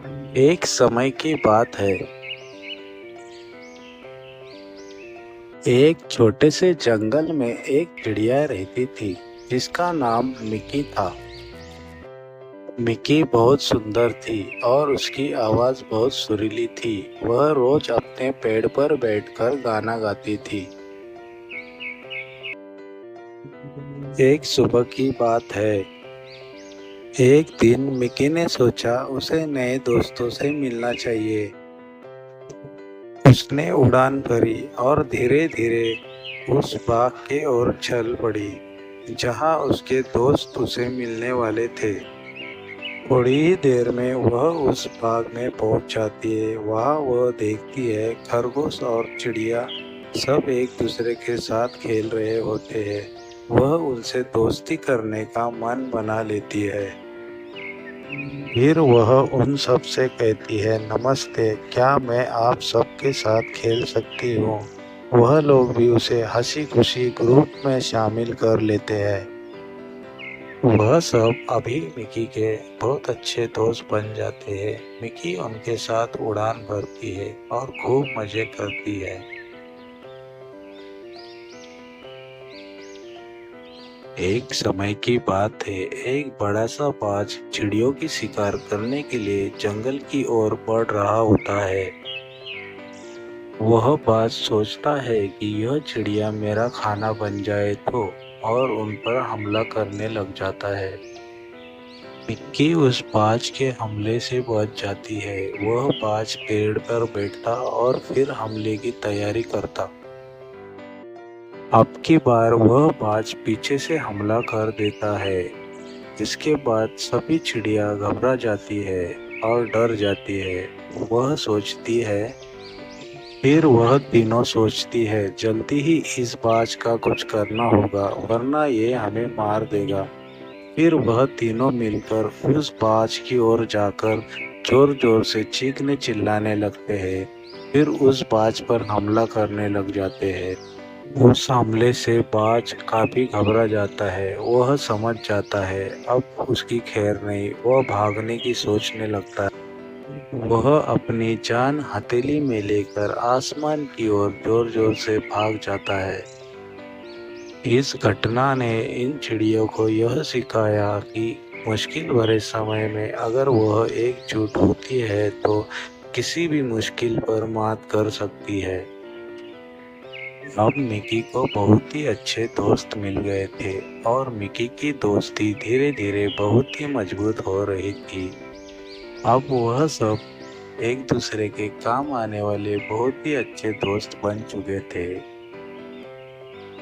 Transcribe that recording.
एक समय की बात है। एक छोटे से जंगल में एक चिड़िया रहती थी जिसका नाम मिकी था। मिकी बहुत सुंदर थी और उसकी आवाज बहुत सुरीली थी। वह रोज अपने पेड़ पर बैठकर गाना गाती थी। एक सुबह की बात है। एक दिन मिकी ने सोचा उसे नए दोस्तों से मिलना चाहिए। उसने उड़ान भरी और धीरे धीरे उस बाग के ओर चल पड़ी जहां उसके दोस्त उसे मिलने वाले थे। थोड़ी ही देर में वह उस बाग में पहुंच जाती है। वहां वह देखती है खरगोश और चिड़िया सब एक दूसरे के साथ खेल रहे होते हैं। वह उनसे दोस्ती करने का मन बना लेती है। फिर वह उन सब से कहती है, नमस्ते, क्या मैं आप सबके साथ खेल सकती हूँ। वह लोग भी उसे हंसी खुशी ग्रुप में शामिल कर लेते हैं। वह सब अभी मिकी के बहुत अच्छे दोस्त बन जाते हैं। मिकी उनके साथ उड़ान भरती है और खूब मजे करती है। एक समय की बात है। एक बड़ा सा बाज चिड़ियों की शिकार करने के लिए जंगल की ओर बढ़ रहा होता है। वह बाज सोचता है कि यह चिड़िया मेरा खाना बन जाए तो, और उन पर हमला करने लग जाता है। मिक्की उस बाज के हमले से बच जाती है। वह बाज पेड़ पर बैठता और फिर हमले की तैयारी करता। अब की बार वह बाज पीछे से हमला कर देता है। इसके बाद सभी चिड़िया घबरा जाती है और डर जाती है। वह सोचती है फिर वह तीनों सोचती है, जल्दी ही इस बाज का कुछ करना होगा वरना ये हमें मार देगा। फिर वह तीनों मिलकर उस बाज की ओर जाकर जोर जोर से चीखने चिल्लाने लगते हैं। फिर उस बाज पर हमला करने लग जाते हैं। उस हमले से बाज काफी घबरा जाता है। वह समझ जाता है अब उसकी खैर नहीं। वह भागने की सोचने लगता है। वह अपनी जान हथेली में लेकर आसमान की ओर जोर जोर से भाग जाता है। इस घटना ने इन चिड़ियों को यह सिखाया कि मुश्किल भरे समय में अगर वह एकजुट होती है तो किसी भी मुश्किल पर मात कर सकती है। अब मिकी को बहुत ही अच्छे दोस्त मिल गए थे और मिकी की दोस्ती धीरे धीरे बहुत ही मजबूत हो रही थी। अब वह सब एक दूसरे के काम आने वाले बहुत ही अच्छे दोस्त बन चुके थे।